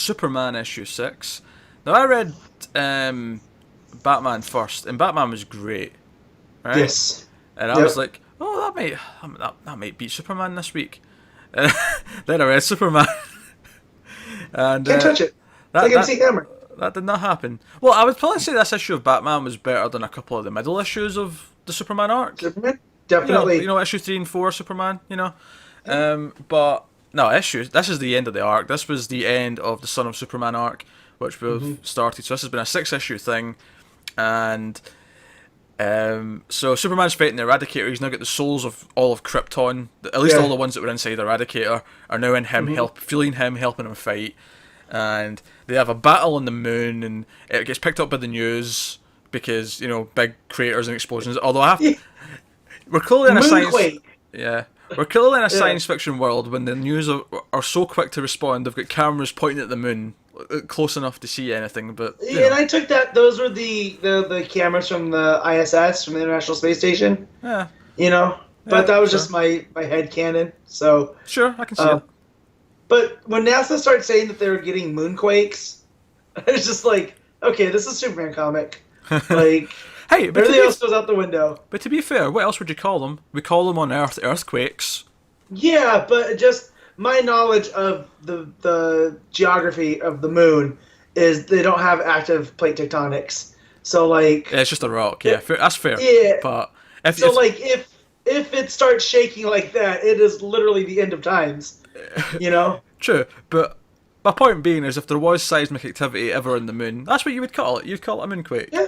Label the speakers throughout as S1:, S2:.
S1: Superman issue 6. Now, I read Batman first, and Batman was great, right?
S2: Yes.
S1: And I was
S2: Yep.
S1: like, oh, that might beat Superman this week. And then I read Superman, and
S2: Can't touch it. It's
S1: that
S2: like
S1: that
S2: MC Hammer.
S1: that did not happen. Well, I would probably say this issue of Batman was better than a couple of the middle issues of the Superman arc.
S2: Superman?
S1: You
S2: Definitely.
S1: know, issue 3 and 4 Superman. But no, issues. This is the end of the arc. This was the end of the Son of Superman arc, which we've started. So this has been a 6 issue thing, and so Superman's fighting the Eradicator. He's now got the souls of all of Krypton. At least all the ones that were inside Eradicator are now in him, feeling him, helping him fight. And they have a battle on the moon, and it gets picked up by the news because big craters and explosions. Although we're clearly in a science.
S2: Moonquake.
S1: Yeah. We're clearly in a
S2: Yeah.
S1: science fiction world when the news are so quick to respond. They've got cameras pointing at the moon, close enough to see anything. But
S2: And I took that those were the cameras from the ISS, from the International Space Station.
S1: yeah,
S2: But that was
S1: sure.
S2: just my head canon. So,
S1: sure, I can see it.
S2: but when NASA started saying that they were getting moonquakes, I was just like, okay, this is a Superman comic. Like
S1: Hey,
S2: everything else goes out the window.
S1: but to be fair, what else would you call them? We call them on Earth earthquakes.
S2: Yeah, but just my knowledge of the geography of the moon is they don't have active plate tectonics. So like,
S1: Yeah, it's just a rock. Yeah, that's fair.
S2: yeah.
S1: But if
S2: So like if it starts shaking like that, it is literally the end of times. You know?
S1: true, but my point being is, if there was seismic activity ever in the moon, that's what you would call it. You'd call it a moonquake.
S2: Yeah.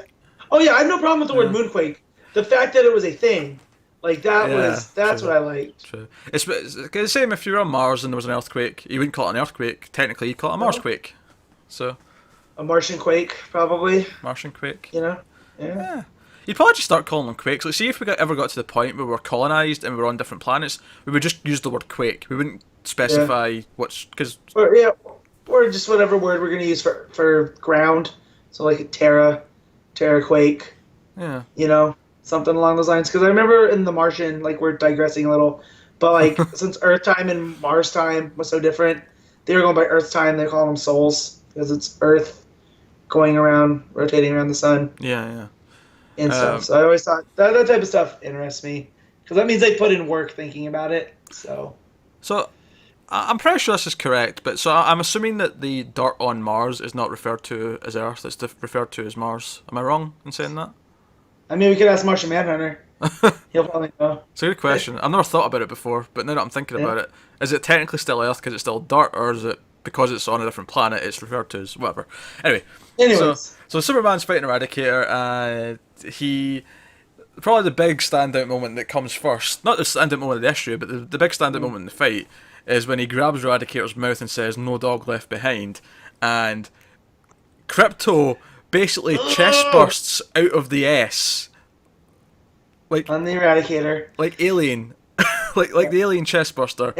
S2: Oh yeah, I have no problem with the word moonquake. The fact that it was a thing, like that's
S1: true.
S2: what I liked.
S1: True. It's the same if you're on Mars and there was an earthquake. You wouldn't call it an earthquake. Technically, you'd call it a Marsquake. So,
S2: A Martian quake, probably.
S1: Martian quake.
S2: You know? Yeah.
S1: Yeah. You'd probably just start calling them quakes. Like, see if we ever got to the point where we were colonized and we were on different planets, we would just use the word quake. We wouldn't specify what's because
S2: Or just whatever word we're gonna use for ground. So like a Terra quake.
S1: yeah.
S2: Something along those lines. Because I remember in The Martian, like we're digressing a little, but like since Earth time and Mars time was so different, they were going by Earth time. They call them souls because it's Earth going around, rotating around the sun
S1: Yeah.
S2: and stuff. So I always thought that type of stuff interests me because that means they put in work thinking about it. So
S1: So, I'm pretty sure this is correct, but so I'm assuming that the dirt on Mars is not referred to as Earth, it's referred to as Mars. Am I wrong in saying that?
S2: I mean, we could ask Martian Manhunter. He'll probably know.
S1: It's a good question. I've never thought about it before, but now that I'm thinking about it, is it technically still Earth because it's still dirt, or is it because it's on a different planet it's referred to as whatever? Anyway,
S2: Anyways,
S1: so Superman's fighting Eradicator, and he probably the big standout moment that comes first, not the standout moment of the issue, but the big standout moment in the fight is when he grabs Eradicator's mouth and says, "No dog left behind," and Crypto basically chest bursts out of the S, like
S2: on the Eradicator,
S1: Alien, like the Alien chest burster.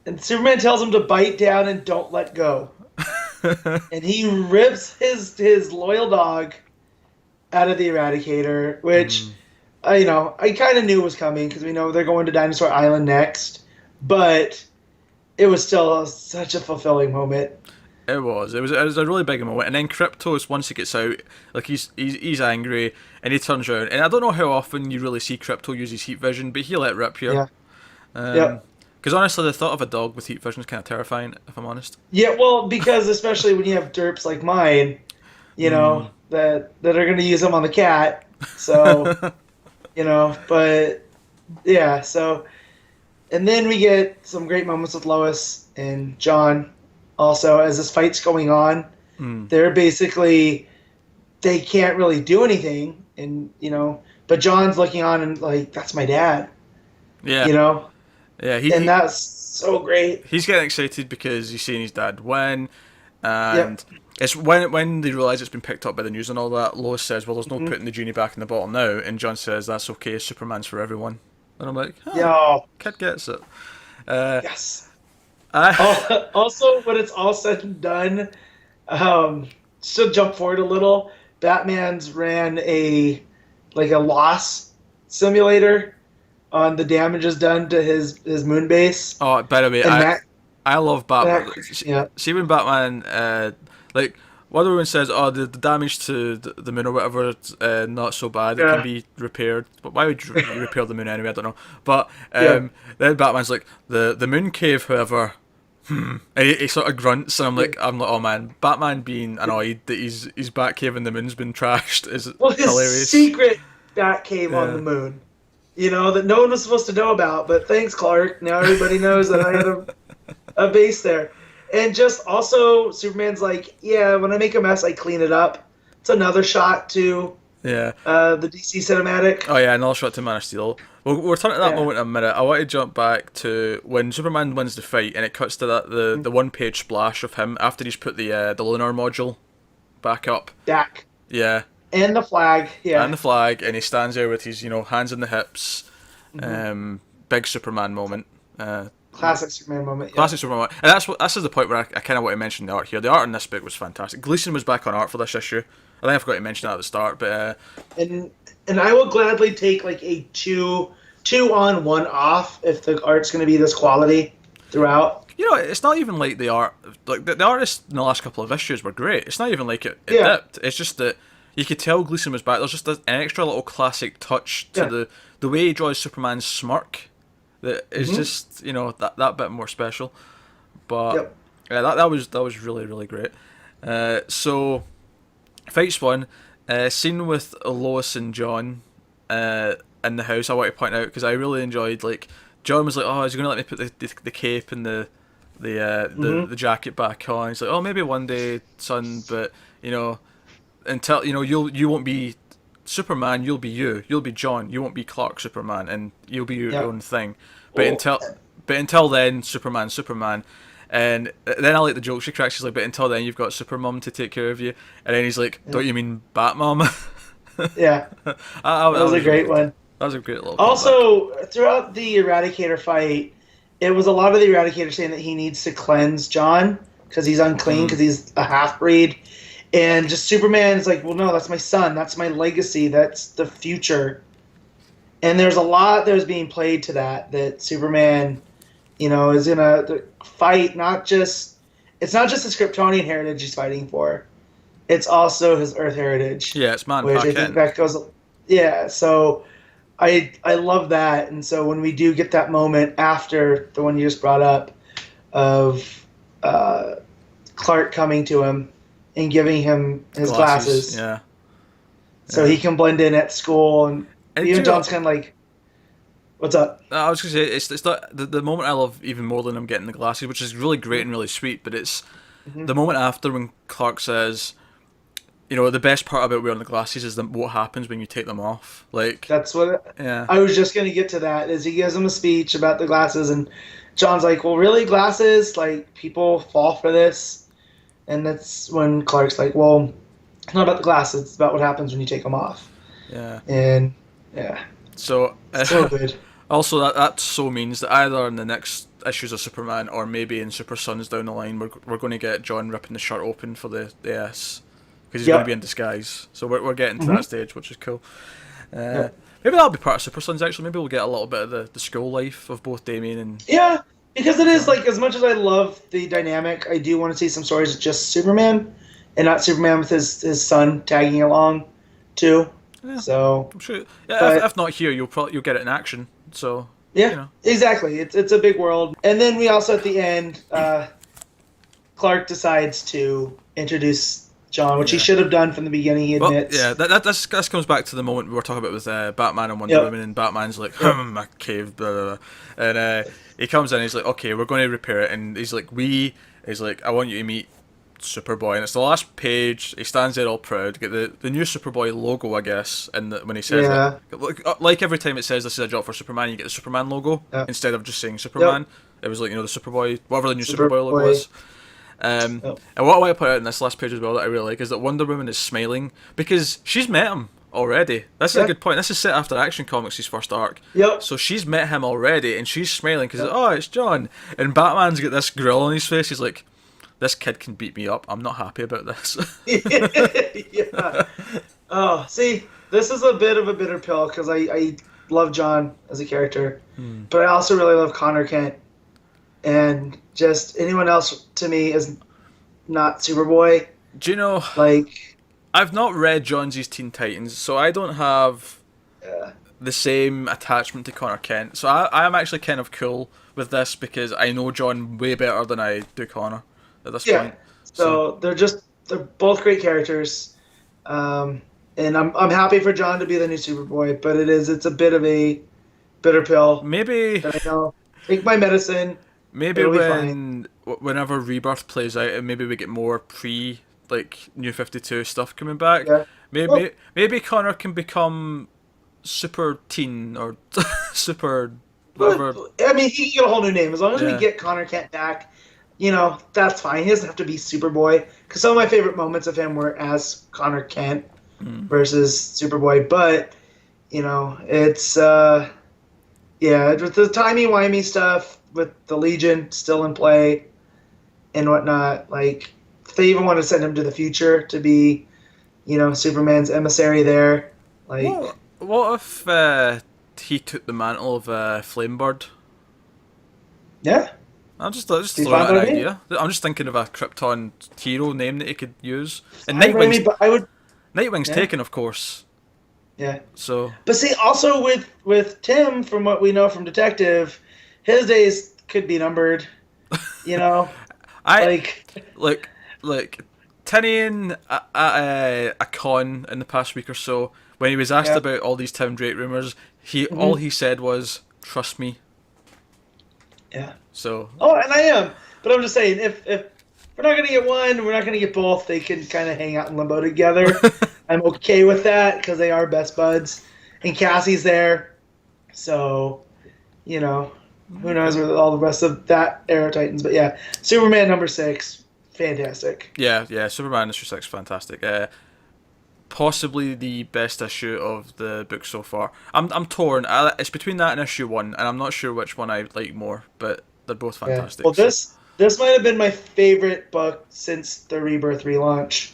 S2: and Superman tells him to bite down and don't let go. And he rips his loyal dog out of the Eradicator, which I kind of knew was coming because we know they're going to Dinosaur Island next, but it was still such a fulfilling moment.
S1: It was a really big moment, and then Kryptos, once he gets out, like he's angry, and he turns around, and I don't know how often you really see Crypto use his heat vision, but he let rip here.
S2: Yeah.
S1: Because honestly, the thought of a dog with heat vision is kind of terrifying, if I'm honest.
S2: Yeah, well, because especially when you have derps like mine, that are going to use them on the cat. So, but yeah, so. And then we get some great moments with Lois and John. Also, as this fight's going on, they're basically, they can't really do anything. And, but John's looking on and like, that's my dad.
S1: Yeah. Yeah,
S2: and that's so great.
S1: He's getting excited because he's seeing his dad win, and it's when they realise it's been picked up by the news and all that. Lois says, "Well, there's no putting the genie back in the bottle now," and John says, "That's okay. Superman's for everyone." And I'm like, kid gets it.
S2: Yes. Also, when it's all said and done, just to jump forward a little, Batman's ran a loss simulator on the damages done to his moon base.
S1: Oh, by the way, I love Batman.
S2: Yeah.
S1: See when Batman, like Wonder Woman says, "Oh, the damage to the moon or whatever, not so bad. It can
S2: Yeah.
S1: be repaired." But why would you repair the moon anyway? I don't know. But
S2: Yeah.
S1: then Batman's like, "The moon cave, however." And he sort of grunts, and I'm like, oh man, Batman being annoyed that his Batcave in the moon's been trashed is
S2: Well, his
S1: hilarious.
S2: secret Batcave on the moon, that no one was supposed to know about. But thanks, Clark. Now everybody knows that I had a base there. And just also, Superman's like, yeah, when I make a mess, I clean it up. It's another shot to
S1: Yeah.
S2: The DC cinematic.
S1: Oh yeah, another shot to Man of Steel. We'll turn to that moment in a minute. I want to jump back to when Superman wins the fight, and it cuts to the one-page splash of him after he's put the lunar module back up.
S2: Back.
S1: Yeah.
S2: And the flag. Yeah.
S1: And the flag, and he stands there with his hands in the hips. Big Superman moment.
S2: Classic Superman moment. Yeah.
S1: Classic Superman moment. And this is the point where I kind of want to mention the art here. The art in this book was fantastic. Gleason was back on art for this issue. I think I forgot to mention that at the start, but
S2: and I will gladly take like a two on, one off if the art's going to be this quality throughout.
S1: It's not even like the art, like the artists in the last couple of issues were great. It's not even like it dipped. It's just that you could tell Gleason was back. There's just an extra little classic touch to the way he draws Superman's smirk that is just that bit more special. But that was really, really great. So fight one, scene with Lois and John in the house. I want to point out because I really enjoyed, like, John was like, oh, is he gonna let me put the cape and the jacket back on? He's like, oh, maybe one day, son, but until you won't be Superman, you'll be you'll be John, you won't be Clark Superman, and you'll be your own thing. But until then, Superman. And then I like the joke she cracks. She's like, but until then, you've got Supermom to take care of you. And then he's like, don't you mean Batmom?
S2: Yeah. that was a great one.
S1: That was a great little
S2: Also, throughout the Eradicator fight, it was a lot of the Eradicator saying that he needs to cleanse John because he's unclean, because he's a half-breed. And just Superman's like, well, no, that's my son. That's my legacy. That's the future. And there's a lot that was being played to that Superman, is going to fight it's not just his Kryptonian heritage he's fighting for. It's also his Earth heritage.
S1: Yeah, it's man.
S2: Which I think that goes. Yeah, so I love that, and so when we do get that moment after the one you just brought up of Clark coming to him and giving him his glasses, so he can blend in at school, and even John's kind of like, what's up?
S1: I was going to say, it's not the moment I love even more than him getting the glasses, which is really great and really sweet, but it's the moment after when Clark says, the best part about wearing the glasses is what happens when you take them off. Like,
S2: that's what I was just going to get to that, is he gives him a speech about the glasses, and John's like, well, really, glasses? Like, people fall for this? And that's when Clark's like, well, it's not about the glasses, it's about what happens when you take them off.
S1: Yeah.
S2: And, yeah.
S1: So
S2: good.
S1: Also, that so means that either in the next issues of Superman or maybe in Super Sons down the line, we're going to get John ripping the shirt open for the S, because he's going to be in disguise. So we're getting to that stage, which is cool. Maybe that'll be part of Super Sons, actually. Maybe we'll get a little bit of the school life of both Damian and...
S2: Yeah, because it is, like, as much as I love the dynamic, I do want to see some stories with just Superman, and not Superman with his son tagging along, too. Yeah, so
S1: I'm sure. Yeah, if not here, you'll get it in action. So
S2: yeah, exactly. It's a big world. And then we also at the end, Clark decides to introduce John, which he should have done from the beginning. He admits.
S1: Well, yeah, that comes back to the moment we were talking about with Batman and Wonder Woman, and Batman's like, my cave, blah, blah, blah. And he comes in, and he's like, okay, we're going to repair it, and he's like, I want you to meet Superboy, and it's the last page. He stands there all proud, get the new Superboy logo, I guess, and when he says that, like every time it says this is a job for Superman, you get the Superman logo instead of just saying Superman. It was like, the Superboy, whatever the new Superboy logo is. And what I want to put out in this last page as well that I really like is that Wonder Woman is smiling because she's met him already. This is a good point. This is set after Action Comics' first arc. So she's met him already, and she's smiling because it's John, and Batman's got this grill on his face. He's like, this kid can beat me up. I'm not happy about this.
S2: Yeah. Oh, see, this is a bit of a bitter pill because I love John as a character, but I also really love Connor Kent. and just anyone else to me is not Superboy.
S1: Do you know?
S2: Like,
S1: I've not read Jonesy's Teen Titans, so I don't have
S2: uh,
S1: the same attachment to Connor Kent. So I am actually kind of cool with this because I know John way better than I do Connor at this
S2: yeah.
S1: point.
S2: So they're both great characters, and I'm happy for John to be the new Superboy. But it's a bit of a bitter pill.
S1: Maybe
S2: That I know. Take my medicine.
S1: maybe
S2: It'll be fine.
S1: whenever Rebirth plays out and maybe we get more pre like New 52 stuff coming back.
S2: Yeah. Well,
S1: Maybe Connor can become super teen or super
S2: but,
S1: whatever.
S2: I mean, he can get a whole new name as long as we
S1: Yeah.
S2: get Connor Kent back. That's fine. He doesn't have to be Superboy because some of my favorite moments of him were as Connor Kent versus Superboy. But it's with the timey-wimey stuff with the Legion still in play and whatnot. Like, if they even want to send him to the future to be, Superman's emissary there. Like,
S1: What if he took the mantle of Flamebird?
S2: yeah.
S1: Just
S2: Do you
S1: throwing out
S2: find
S1: an
S2: what I mean?
S1: idea. I'm just thinking of a Krypton hero name that he could use. And
S2: I mean, but I would,
S1: Nightwing's
S2: yeah.
S1: taken, of course.
S2: yeah.
S1: So
S2: But see, also with Tim, from what we know from Detective, his days could be numbered.
S1: I
S2: Like,
S1: like Tinian at a con in the past week or so when he was asked
S2: yeah.
S1: about all these Tim Drake rumors. All he said was, "Trust me."
S2: Yeah.
S1: So
S2: Oh, and I am. But I'm just saying, if we're not gonna get one, we're not gonna get both. They can kind of hang out in limbo together. I'm okay with that because they are best buds, and Cassie's there. So, who knows where all the rest of that era Titans? But yeah, Superman #6, fantastic.
S1: yeah, Superman issue 6, fantastic. Possibly the best issue of the book so far. I'm torn. It's between that and issue 1, and I'm not sure which one I like more, but they're both
S2: Yeah.
S1: fantastic.
S2: Well, this might have been my favorite book since the Rebirth relaunch.